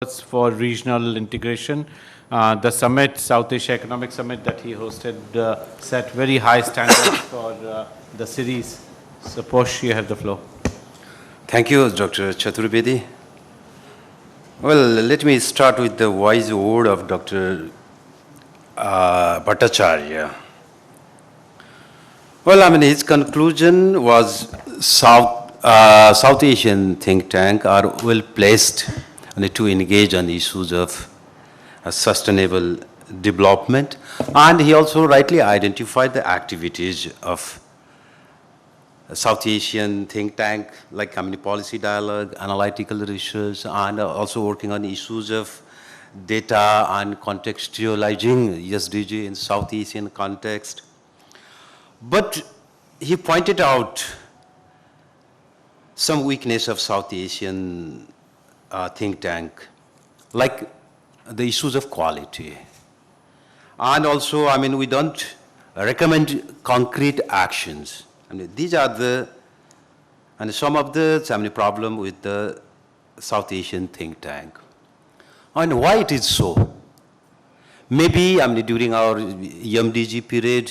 for regional integration. The summit, South Asia Economic Summit that he hosted, set very high standards for the cities. So, Posh, you have the floor. Thank you, Dr. Chaturvedi. Well, let me start with the wise word of Dr. Bhattacharya. Well, I mean, his conclusion was South Asian think tank are well placed to engage on issues of sustainable development, and he also rightly identified the activities of South Asian think tank, like community policy dialogue, analytical research, and also working on issues of data and contextualizing SDG in South Asian context. But he pointed out some weakness of South Asian think tank, like the issues of quality. And also, I mean, we don't recommend concrete actions. I mean, these are some of the problem with the South Asian think tank. And why it is so? Maybe, I mean, during our MDG period,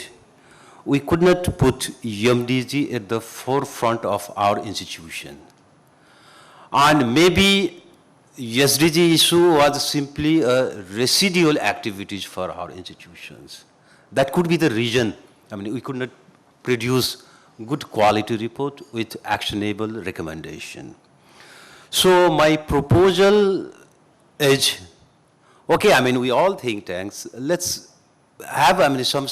we could not put MDG at the forefront of our institution. And maybe SDG issue was simply a residual activities for our institutions. That could be the reason, I mean, we could not produce good quality report with actionable recommendation. So my proposal is, okay, I mean, we all think tanks, let's have, I mean, some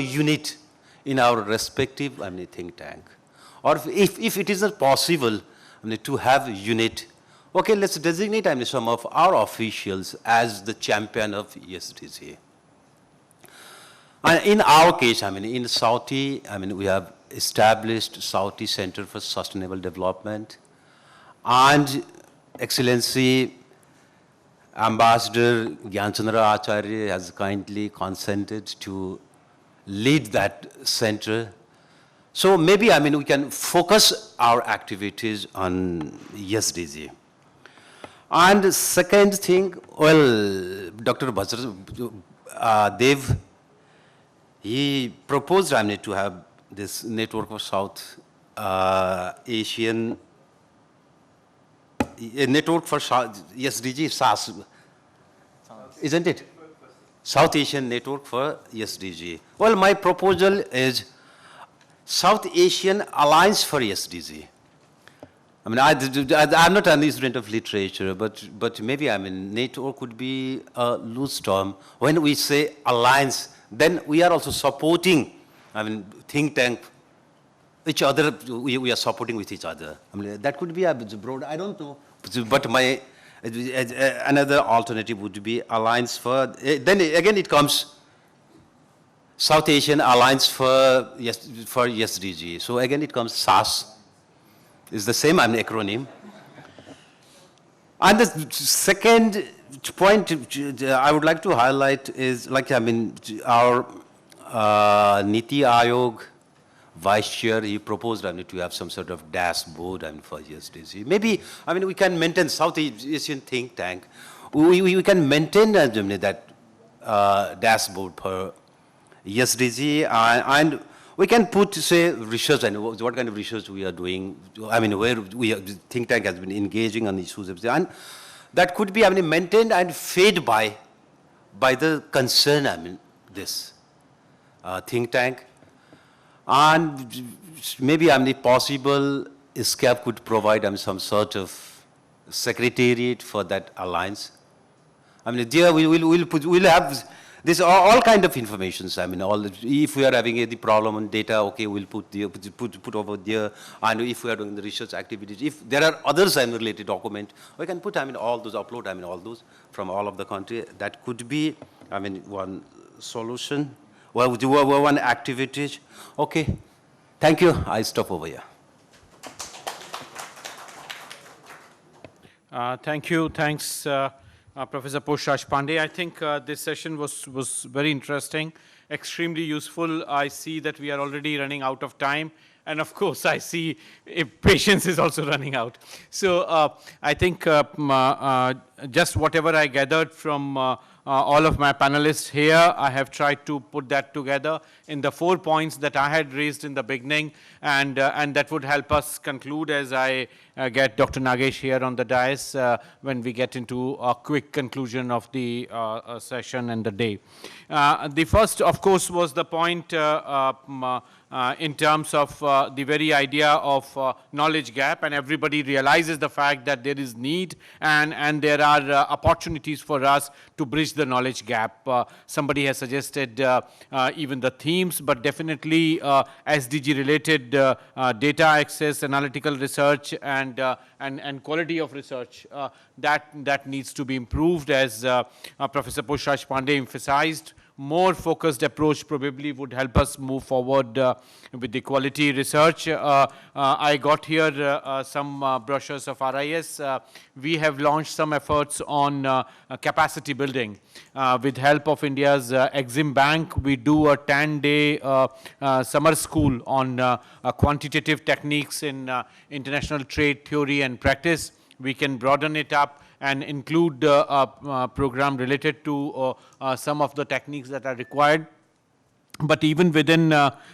unit in our respective, I mean, think tank. Or if it is not possible, I mean, to have unit, okay, let's designate, I mean, some of our officials as the champion of SDG. And in our case, I mean, in Saudi, I mean, we have established Saudi Center for Sustainable Development, and Excellency Ambassador Gyanchandra Acharya has kindly consented to lead that center. So maybe, I mean, we can focus our activities on SDG. And the second thing, well, Dr. Dev, he proposed, I mean, to have this network of South Asian, a network for SDG, SAS, isn't it? South Asian Network for SDG. Well, my proposal is South Asian Alliance for SDG. I mean, I'm not an student of literature, but maybe, I mean, network could be a loose term. When we say alliance, then we are also supporting, I mean, think tank, each other, we are supporting with each other. I mean, that could be a broad, I don't know. But another alternative would be alliance for, then again it comes South Asian Alliance for SDG. So again it comes SAS. It's the same, I mean, acronym. And the second point I would like to highlight is, like, I mean, our Niti Ayog Vice Chair, he proposed, I mean, to have some sort of dashboard, I mean, for SDG. Maybe, I mean, we can maintain South Asian think tank. We can maintain that dashboard for SDG, and we can put, say, research and what kind of research we are doing. I mean, where think tank has been engaging on issues of, and that could be, I mean, maintained and fed by the concern, I mean, this think tank. And maybe, I mean, if possible, SCAP could provide, I mean, some sort of secretariat for that alliance. I mean, there we'll have this all kind of information. I mean, if we are having the problem on data, okay, we'll put over there. And if we are doing the research activities, if there are others, I mean, related document, we can put, I mean, all those, upload, I mean, all those from all of the country. That could be, I mean, one solution. Well, we do one activity. Okay, thank you. I stop over here. Thank you. Thanks, Professor Posh Pandey. I think this session was very interesting, extremely useful. I see that we are already running out of time. And of course, I see patience is also running out. So I think just whatever I gathered from all of my panelists here, I have tried to put that together in the 4 points that I had raised in the beginning, and that would help us conclude as I get Dr. Nagesh here on the dais when we get into a quick conclusion of the session and the day. The first, of course, was the point in terms of the very idea of knowledge gap, and everybody realizes the fact that there is need and there are opportunities for us to bridge the knowledge gap. Somebody has suggested even the themes, but definitely SDG related data access, analytical research, and quality of research that needs to be improved, as Professor Pushkar Pandey emphasized. More focused approach probably would help us move forward with the quality research. I got here some brochures of RIS. We have launched some efforts on capacity building. With help of India's Exim Bank, we do a 10-day summer school on quantitative techniques in international trade theory and practice. We can broaden it up and include a program related to some of the techniques that are required. But even within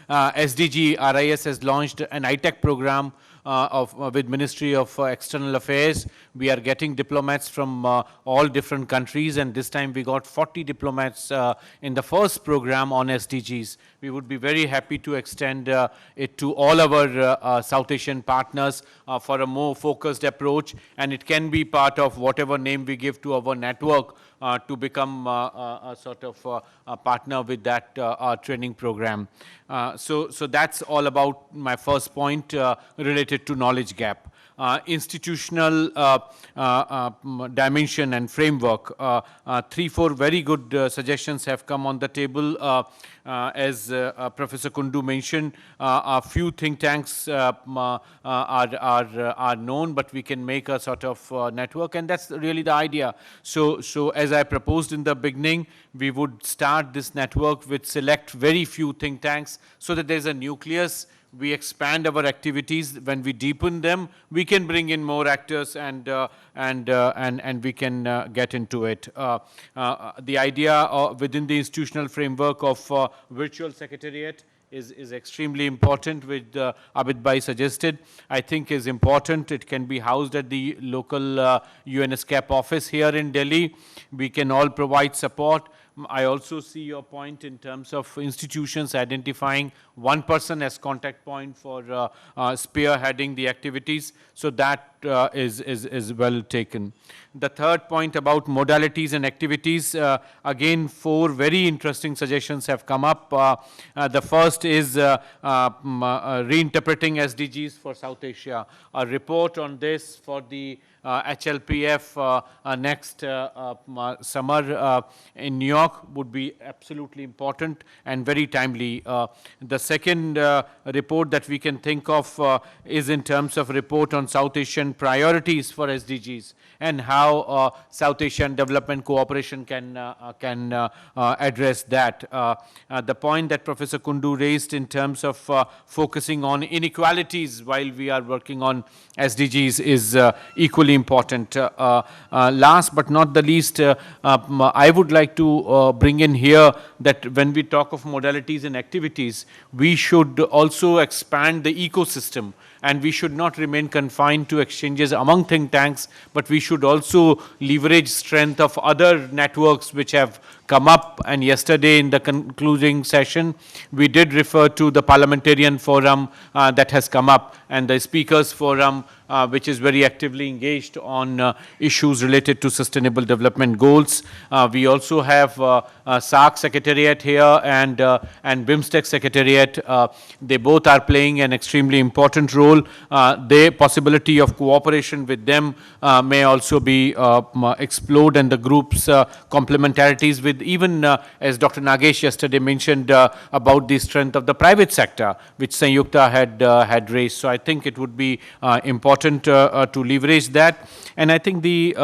SDG, RIS has launched an ITEC program with Ministry of External Affairs. We are getting diplomats from all different countries, and this time we got 40 diplomats in the first program on SDGs. We would be very happy to extend it to all our South Asian partners for a more focused approach, and it can be part of whatever name we give to our network to become a sort of a partner with that training program. So that's all about my first point related to knowledge gap. Institutional dimension and framework. 3-4 very good suggestions have come on the table. As Professor Kundu mentioned, a few think tanks are known, but we can make a sort of network, and that's really the idea. So as I proposed in the beginning, we would start this network with select very few think tanks so that there's a nucleus. We expand our activities. When we deepen them, we can bring in more actors and we can get into it. The idea within the institutional framework of virtual secretariat is extremely important, which Abid Bhai suggested. I think is important. It can be housed at the local UNSCAP office here in Delhi. We can all provide support. I also see your point in terms of institutions identifying one person as contact point for spearheading the activities. So that is well taken. The third point about modalities and activities, again, 4 very interesting suggestions have come up. The first is reinterpreting SDGs for South Asia. A report on this for the HLPF next summer in New York would be absolutely important and very timely. The second report that we can think of is in terms of report on South Asian priorities for SDGs and how South Asian development cooperation can address that. The point that Professor Kundu raised in terms of focusing on inequalities while we are working on SDGs is equally important. Last but not the least, I would like to bring in here that when we talk of modalities and activities, we should also expand the ecosystem, and we should not remain confined to exchanges among think tanks, but we should also leverage strength of other networks which have come up. And yesterday in the concluding session, we did refer to the parliamentarian forum that has come up, and the speakers forum which is very actively engaged on issues related to sustainable development goals. We also have SAARC Secretariat here and BIMSTEC Secretariat. They both are playing an extremely important role. The possibility of cooperation with them may also be explored, and the group's complementarities with with even, as Dr. Nagesh yesterday mentioned, about the strength of the private sector, which Sanyukta had raised. So I think it would be important to leverage that. And I think the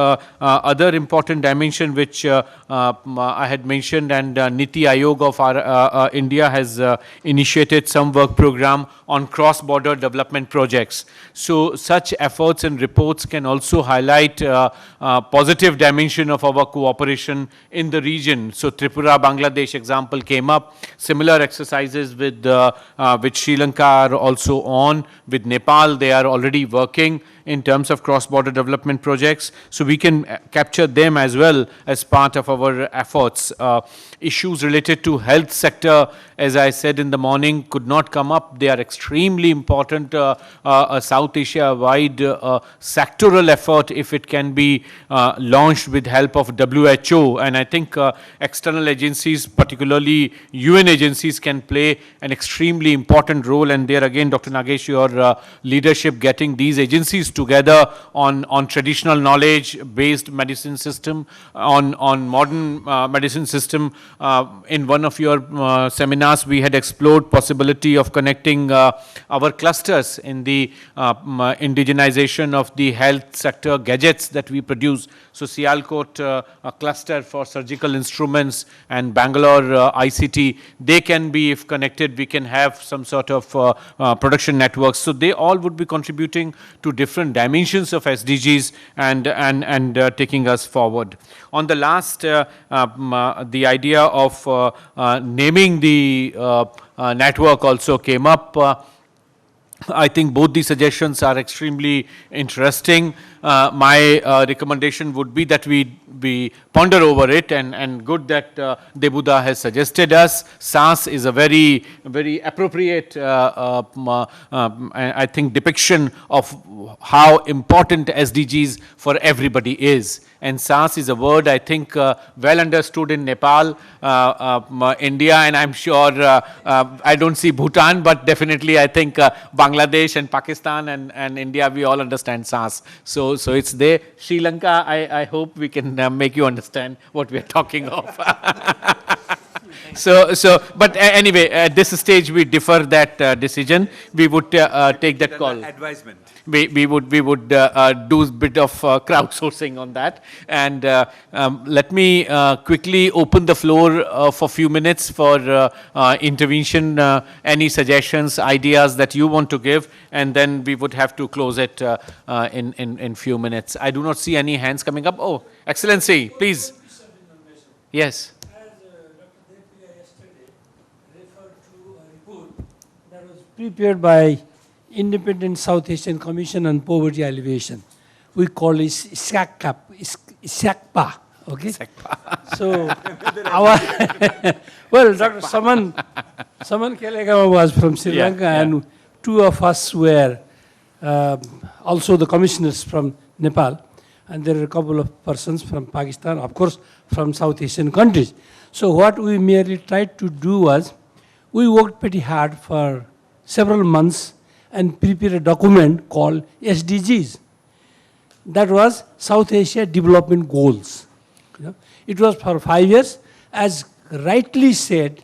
other important dimension which I had mentioned, and Niti Aayog of our India has initiated some work program on cross-border development projects. So such efforts and reports can also highlight positive dimension of our cooperation in the region. So Tripura, Bangladesh example came up. Similar exercises with Sri Lanka are also on. With Nepal, they are already working in terms of cross-border development projects. So we can capture them as well as part of our efforts. Issues related to health sector, as I said in the morning, could not come up. They are extremely important. A South Asia-wide sectoral effort, if it can be launched with help of WHO. And I think external agencies, particularly UN agencies, can play an extremely important role. And there again, Dr. Nagesh, your leadership getting these agencies together on traditional knowledge-based medicine system, on modern medicine system. In one of your seminars, we had explored possibility of connecting our clusters in the indigenization of the health sector gadgets that we produce. So Sialkot, a cluster for surgical instruments, and Bangalore ICT, they can be, if connected, we can have some sort of production networks. So they all would be contributing to different dimensions of SDGs and taking us forward. On the last, the idea of naming the network also came up. I think both these suggestions are extremely interesting. My recommendation would be that we ponder over it, and good that Debuda has suggested us. SAS is a very, very appropriate, I think, depiction of how important SDGs for everybody is. And SAS is a word, I think, well understood in Nepal, India, and I'm sure, I don't see Bhutan, but definitely I think Bangladesh and Pakistan and India, we all understand SAS. So it's there. Sri Lanka, I hope we can make you understand what we are talking of. But anyway, at this stage, we defer that decision. We would take that call. Advisement. We would do a bit of crowdsourcing on that. And let me quickly open the floor for a few minutes for intervention, any suggestions, ideas that you want to give, and then we would have to close it in few minutes. I do not see any hands coming up. Oh, Excellency, please. Yes. Prepared by Independent South Asian Commission on Poverty Alleviation. We call it SACPA, okay? SACPA. So, well, Dr. Saman Kelegama was from Sri Lanka, and two of us were also the commissioners from Nepal, and there are a couple of persons from Pakistan, of course, from South Asian countries. So what we merely tried to do was, we worked pretty hard for several months and prepared a document called SDGs. That was South Asia Development Goals. You know, it was for 5 years. As rightly said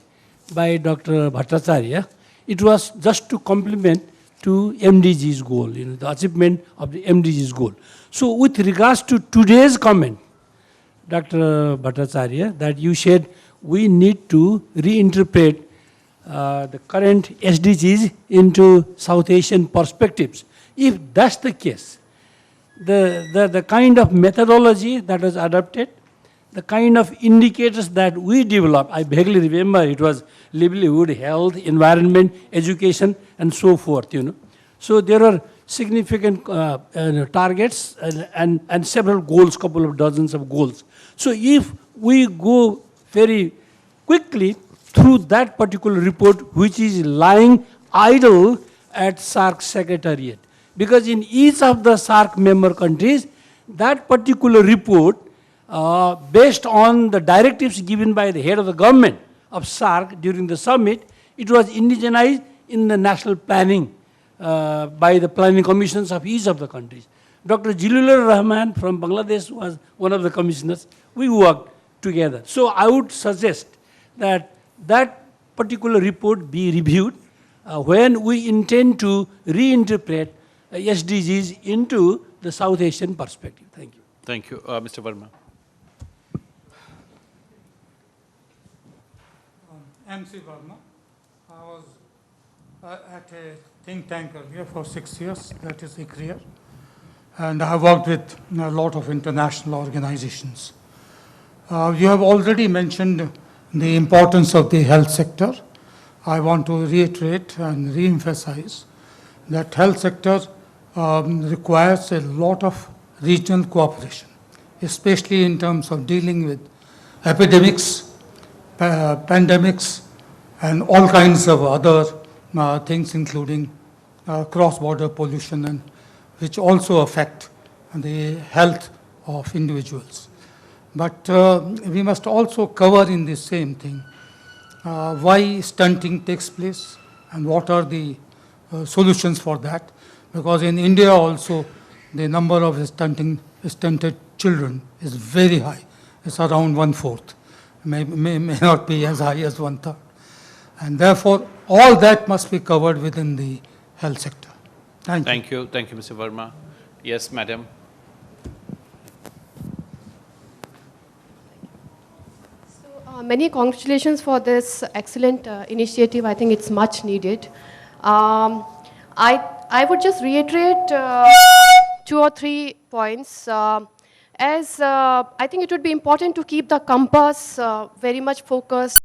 by Dr. Bhattacharya, it was just to complement to MDG's goal, you know, the achievement of the MDG's goal. So with regards to today's comment, Dr. Bhattacharya, that you said we need to reinterpret the current SDGs into South Asian perspectives. If that's the case, the kind of methodology that was adopted, the kind of indicators that we developed, I vaguely remember it was livelihood, health, environment, education, and so forth, you know. So there are significant targets and several goals, couple of dozens of goals. So if we go very quickly through that particular report, which is lying idle at SAARC Secretariat. Because in each of the SAARC member countries, that particular report, based on the directives given by the head of the government of SAARC during the summit, it was indigenized in the national planning by the planning commissions of each of the countries. Dr. Jilulur Rahman from Bangladesh was one of the commissioners. We worked together. So I would suggest that that particular report be reviewed when we intend to reinterpret SDGs into the South Asian perspective. Thank you. Thank you. Mr. Verma. MC Verma. I was at a think tank earlier for 6 years, that is ICRIER, and I have worked with a lot of international organizations. You have already mentioned the importance of the health sector. I want to reiterate and re-emphasize that health sector requires a lot of regional cooperation, especially in terms of dealing with epidemics, pandemics, and all kinds of other things, including cross-border pollution, and which also affect the health of individuals. But we must also cover in the same thing why stunting takes place and what are the solutions for that. Because in India also, the number of stunted children is very high. It's around 1/4. May not be as high as 1/3. And therefore, all that must be covered within the health sector. Thank you. Thank you. Thank you, Mr. Verma. Yes, madam. Many congratulations for this excellent initiative. I think it's much needed. I would just reiterate 2 or 3 points. I think it would be important to keep the compass very much focused